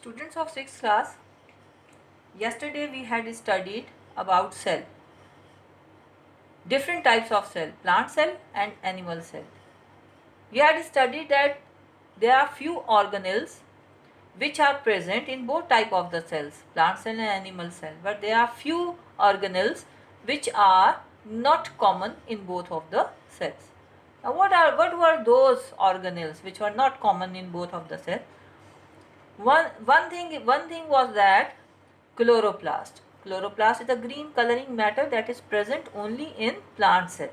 Students of 6th class, yesterday we had studied about cell. Different types of cell, plant cell and animal cell. We had studied that there are few organelles which are present in both type of the cells, plant cell and animal cell, but there are few organelles which are not common in both of the cells. Now what were those organelles which were not common in both of the cells? One thing was that chloroplast. Chloroplast is a green coloring matter that is present only in plant cell.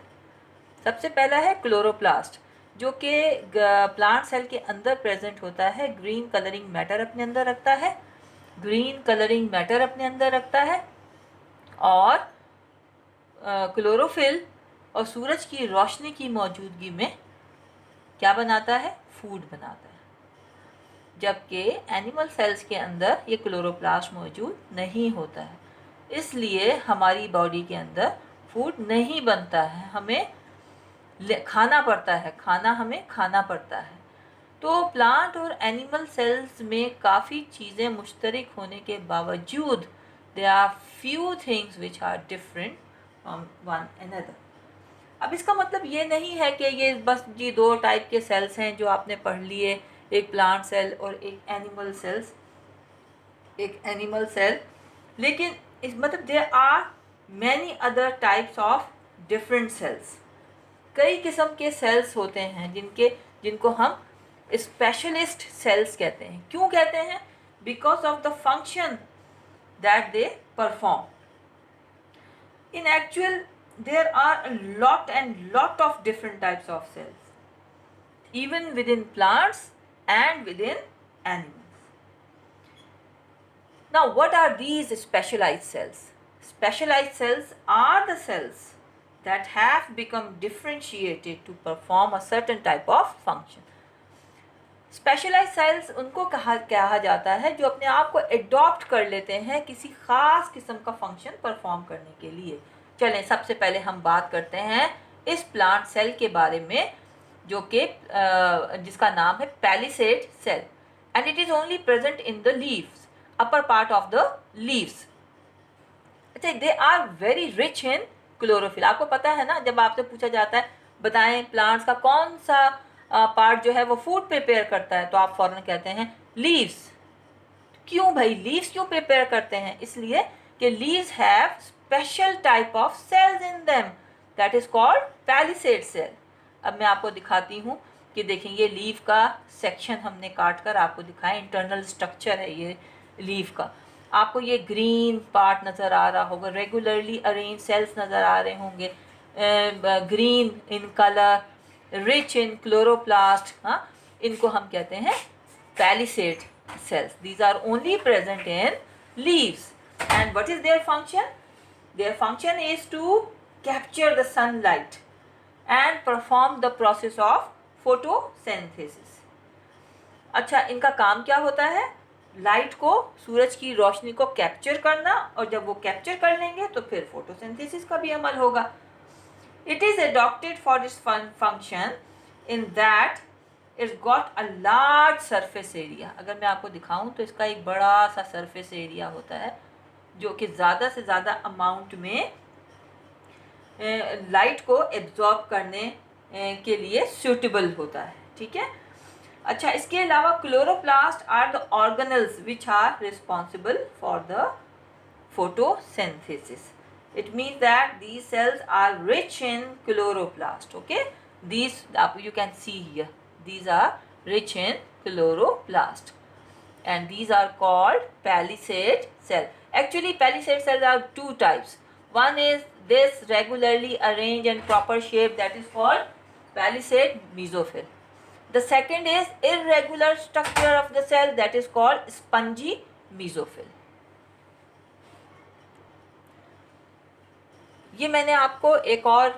सबसे पहला है chloroplast जो कि plant cell के अंदर present होता है, green colouring matter अपने अंदर रखता है, और क्लोरोफिल और सूरज की रोशनी की मौजूदगी में क्या बनाता है? फूड बनाता है। जबकि एनिमल सेल्स के अंदर ये क्लोरोप्लास्ट मौजूद नहीं होता है, इसलिए हमारी बॉडी के अंदर फूड नहीं बनता है, हमें खाना पड़ता है। तो प्लांट और एनिमल सेल्स में काफ़ी चीज़ें मुश्तरक होने के बावजूद there are few things which are different from one another. अब इसका मतलब ये नहीं है कि ये बस जी दो टाइप के सेल्स हैं जो आपने पढ़ लिए, एक प्लांट सेल और एक एनिमल सेल, लेकिन इस मतलब there are many other types of different cells. कई किस्म के सेल्स होते हैं जिनको हम स्पेशलिस्ट सेल्स कहते हैं। क्यों कहते हैं? Because of the function that they perform. In actual there are a lot of different types of cells, even within plants and within animals. Now what are these specialized cells? Specialized cells are the cells that have become differentiated to perform a certain type of function. Specialized cells उनको कहा जाता है जो अपने आप को adopt कर लेते हैं किसी खास किस्म का फंक्शन परफॉर्म करने के लिए। चलें, सबसे पहले हम बात करते हैं इस प्लांट सेल के बारे में जो कि जिसका नाम है palisade cell, and it is only present in the leaves, upper part of the leaves. अच्छा, they are very rich in chlorophyll. आपको पता है ना, जब आपसे पूछा जाता है बताएं प्लांट्स का कौन सा पार्ट जो है वो फूड प्रिपेयर करता है, तो आप फौरन कहते हैं लीव्स। क्यों भाई, लीव्स क्यों प्रिपेयर करते हैं? इसलिए कि leaves have special type of cells in them that is called palisade cell। अब मैं आपको दिखाती हूँ कि देखें, ये लीफ का सेक्शन हमने काट कर आपको दिखाया, इंटरनल स्ट्रक्चर है ये लीफ का। आपको ये ग्रीन पार्ट नज़र आ रहा होगा, रेगुलरली अरेंज सेल्स नज़र आ रहे होंगे, green in colour, rich in chloroplast. हाँ, इनको हम कहते हैं palisade cells. These are only present in leaves. And what is their function? Their function is to capture the sunlight and perform the process of photosynthesis। अच्छा, इनका काम क्या होता है? लाइट को, सूरज की रोशनी को कैप्चर करना, और जब वो कैप्चर कर लेंगे तो फिर फोटोसिंथेसिस का भी अमल होगा। It is adopted for this function in that it's got a large surface area। अगर मैं आपको दिखाऊं तो इसका एक बड़ा सा सरफेस एरिया होता है जो कि ज़्यादा से ज़्यादा अमाउंट में लाइट को एब्जॉर्ब करने के लिए सूटेबल होता है। ठीक है। अच्छा, इसके अलावा chloroplast are the organelles which are responsible for the photosynthesis. It means that these cells are rich in chloroplast. Okay, these you can see here, these are rich in chloroplast and these are called palisade cell. Actually palisade cells are two types. One is this regularly arranged and proper shape, that is called palisade mesophyll. The second is irregular structure of the cell, that is called spongy mesophyll. ये मैंने आपको एक और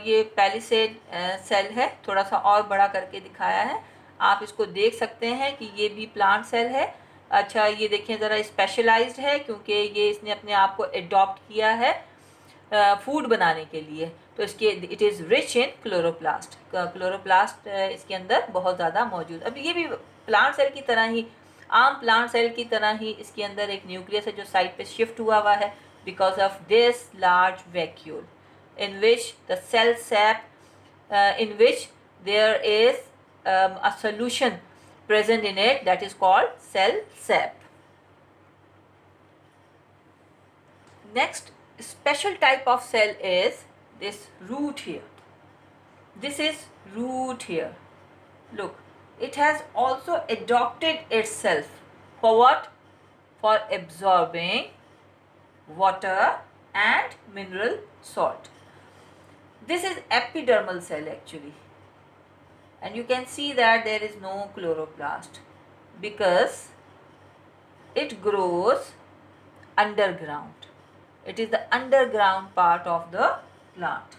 ये palisade cell है, थोड़ा सा और बड़ा करके दिखाया है। आप इसको देख सकते हैं कि ये भी प्लांट सेल है। अच्छा, ये देखिए ज़रा स्पेशलाइज्ड है क्योंकि ये इसने अपने आप को एडॉप्ट किया है फूड बनाने के लिए। तो इसके it is rich in chloroplast. Chloroplast इसके अंदर बहुत ज़्यादा मौजूद। अब ये भी प्लांट सेल की तरह ही आम प्लांट सेल की तरह ही इसके अंदर एक न्यूक्लियस है जो साइड पे शिफ्ट हुआ है because of this large vacuole in which the cell sap in which there is a solution present in it that is called cell sap. Next special type of cell is this root here. This is root here. Look, it has also adapted itself for what? For absorbing water and mineral salt. This is epidermal cell actually, and you can see that there is no chloroplast because it grows underground. It is the underground part of the plant.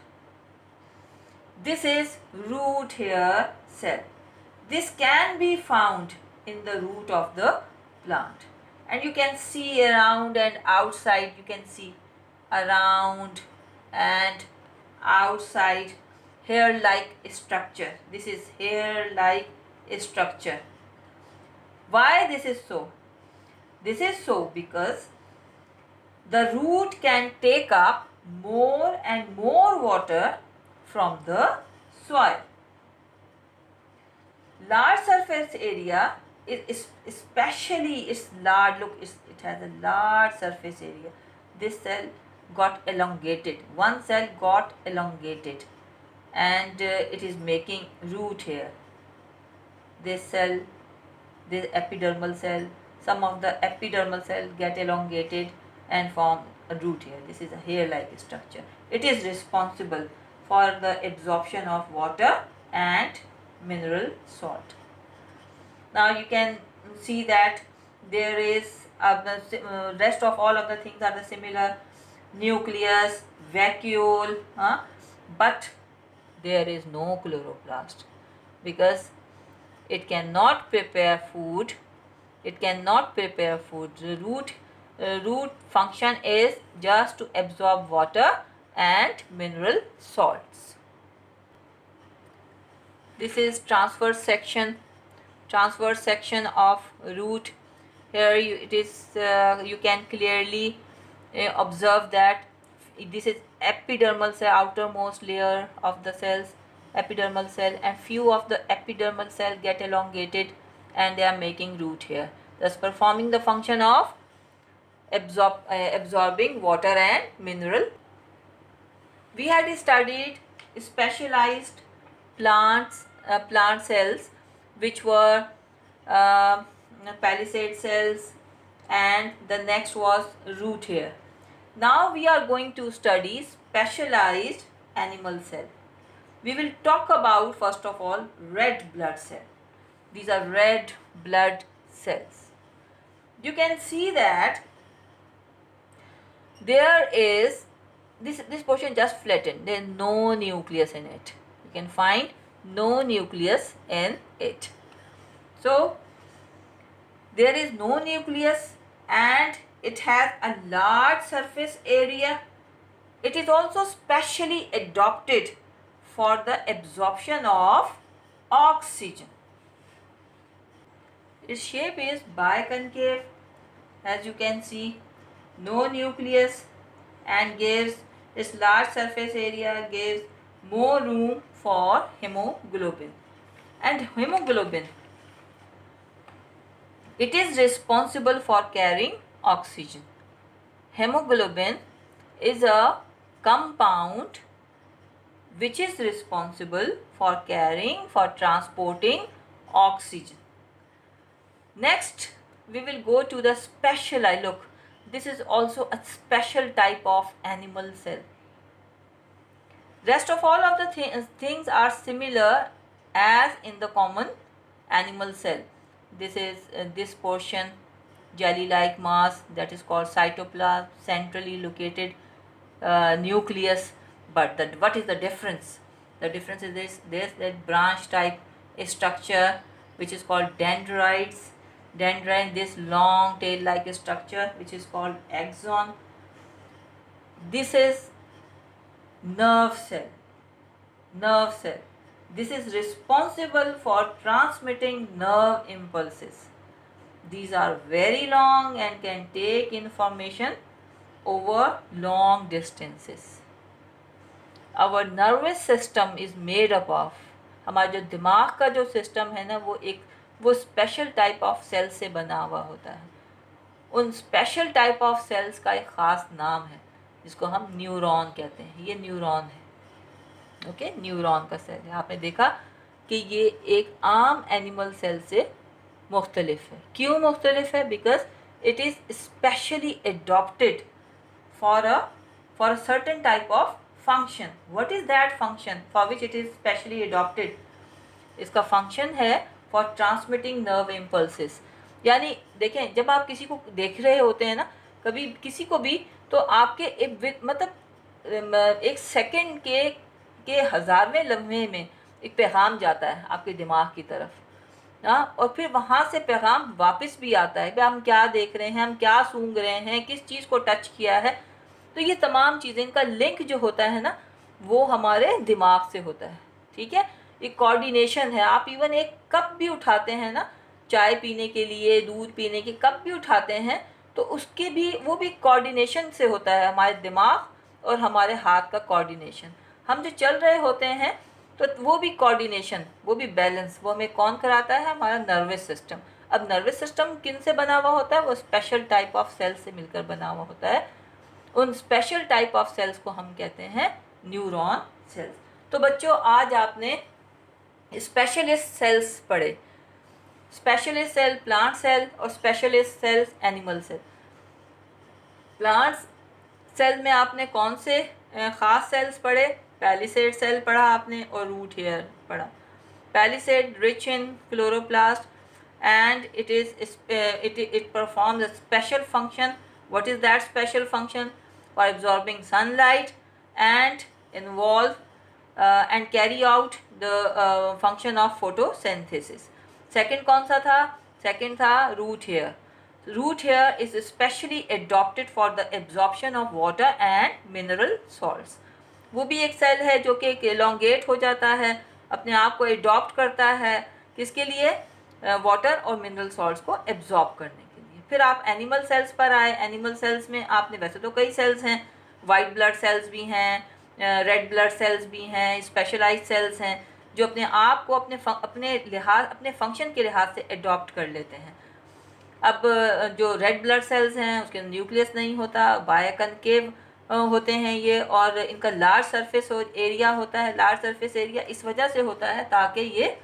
This is root hair cell. This can be found in the root of the plant, and you can see around and outside. You can see around and outside hair-like structure. This is hair-like structure. Why this is so? This is so because the root can take up more and more water from the soil. Large surface area is especially it's large. Look, it has a large surface area. This cell got elongated. One cell got elongated, and it is making root here. This cell, this epidermal cell, some of the epidermal cells get elongated and form a root here. This is a hair-like structure. It is responsible for the absorption of water and mineral salt. Now you can see that there is the rest of all of the things are the similar: nucleus, vacuole, but there is no chloroplast because it cannot prepare food. It cannot prepare food. The root function is just to absorb water and mineral salts. This is transverse section of root. Here it is you can clearly observe that this is epidermal cell, outermost layer of the cells, epidermal cell, and few of the epidermal cell get elongated and they are making root here, thus performing the function of absorbing water and mineral. We had studied specialized plant cells which were palisade cells, and the next was root hair. Now we are going to study specialized animal cell. We will talk about first of all red blood cell. These are red blood cells. You can see that there is this portion just flattened. There is no nucleus in it. You can find no nucleus in it. So there is no nucleus and it has a large surface area. It is also specially adapted for the absorption of oxygen. Its shape is biconcave, as you can see, no nucleus, and gives its large surface area gives more room for hemoglobin. And hemoglobin, it is responsible for carrying oxygen. Hemoglobin is a compound which is responsible for transporting oxygen. Next, we will go to the specialized. Look, this is also a special type of animal cell. Rest of all of the things are similar as in the common animal cell. This is this portion, jelly-like mass, that is called cytoplasm, centrally located nucleus. But what is the difference? The difference is this that branch type structure which is called dendrites. Dendrite, this long tail-like structure which is called axon. This is nerve cell. Nerve cell. This is responsible for transmitting nerve impulses. These are very long and can take information over long distances. Our nervous system is made up of, हमारा जो दिमाग का जो system है ना वो special type of cell से बना हुआ होता है. उन स्पेशल टाइप ऑफ सेल्स का एक ख़ास नाम है जिसको हम न्यूरॉन कहते हैं. ये न्यूरॉन है. ओके, न्यूरॉन का सेल है. आपने देखा कि ये एक आम एनिमल सेल से मुख्तलिफ है. क्यों मुख्तलिफ है? Because it is specially adopted for a certain type of function. What is that function for which it is specially adopted? इसका फंक्शन है फॉर ट्रांसमिटिंग नर्व इम्पल्सेस. यानी देखें, जब आप किसी को देख रहे होते हैं ना, कभी किसी को भी, तो आपके मतलब एक सेकंड के हज़ारवें लम्हे में एक पैगाम जाता है आपके दिमाग की तरफ. हाँ, और फिर वहाँ से पैगाम वापस भी आता है कि हम क्या देख रहे हैं, हम क्या सूंघ रहे हैं, किस चीज़ को टच किया है. तो ये तमाम चीज़ें, इनका लिंक जो होता है ना, वो हमारे दिमाग से होता है. ठीक है, एक कोऑर्डिनेशन है. आप इवन एक कप भी उठाते हैं ना, चाय पीने के लिए, दूध पीने के कप भी उठाते हैं, तो उसके भी वो भी कोऑर्डिनेशन से होता है. हमारे दिमाग और हमारे हाथ का कोऑर्डिनेशन. हम जो चल रहे होते हैं तो वो भी कोऑर्डिनेशन, वो भी बैलेंस, वो हमें कौन कराता है? हमारा नर्वस सिस्टम. अब नर्वस सिस्टम किन से बना हुआ होता है? वो स्पेशल टाइप ऑफ सेल से मिलकर बना हुआ होता है. उन स्पेशल टाइप ऑफ सेल्स को हम कहते हैं न्यूरॉन सेल्स. तो बच्चों, आज आपने स्पेशलिस्ट सेल्स पढ़े. स्पेशलिस्ट सेल प्लांट सेल और specialist cells animal cell. Plant cell में आपने कौन से ख़ास सेल्स पढ़े? पैलिसेड सेल पढ़ा आपने और रूट हेयर पढ़ा. Palisade rich in chloroplast and it performs a special function. What is that special function? For absorbing sunlight and involve and carry out the function of photosynthesis. Second कौन सा था? Second था root hair. Root hair is especially adopted for the absorption of water and mineral salts. वो भी एक cell है जो कि elongate हो जाता है, अपने आप को adopt करता है. किसके लिए? वाटर और मिनरल सॉल्ट्स को एब्जॉर्ब करने के लिए. फिर आप एनिमल सेल्स पर आए. एनिमल सेल्स में आपने, वैसे तो कई सेल्स हैं, वाइट ब्लड सेल्स भी हैं, रेड ब्लड सेल्स भी हैं, स्पेशलाइज्ड सेल्स हैं जो अपने आप को अपने फंक्शन के लिहाज से एडॉप्ट कर लेते हैं. अब जो रेड ब्लड सेल्स हैं उसके न्यूक्लियस नहीं होता, बायकनकेव होते हैं ये, और इनका लार्ज सरफेस एरिया होता है. लार्ज सरफेस एरिया इस वजह से होता है ताकि ये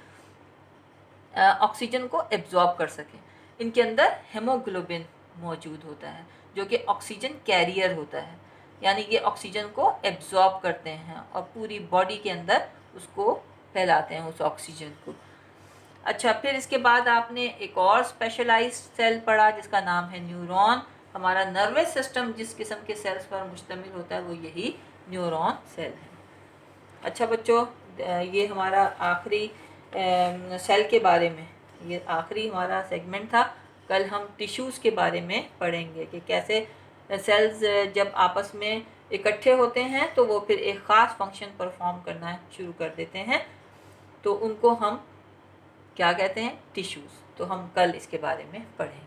ऑक्सीजन को एब्जॉर्ब कर सकें. इनके अंदर हेमोग्लोबिन मौजूद होता है जो कि ऑक्सीजन कैरियर होता है. यानी ये ऑक्सीजन को एब्जॉर्ब करते हैं और पूरी बॉडी के अंदर उसको फैलाते हैं, उस ऑक्सीजन को. अच्छा, फिर इसके बाद आपने एक और स्पेशलाइज्ड सेल पढ़ा जिसका नाम है न्यूरॉन. हमारा नर्वस सिस्टम जिस किस्म के सेल्स पर मुश्तमिल होता है वो यही न्यूरॉन सेल है. अच्छा बच्चों, ये हमारा आखिरी सेल के बारे में, ये आखिरी हमारा सेगमेंट था. कल हम टिश्यूज़ के बारे में पढ़ेंगे कि कैसे सेल्स जब आपस में इकट्ठे होते हैं तो वो फिर एक ख़ास फंक्शन परफॉर्म करना शुरू कर देते हैं, तो उनको हम क्या कहते हैं? टिश्यूज़. तो हम कल इसके बारे में पढ़ेंगे.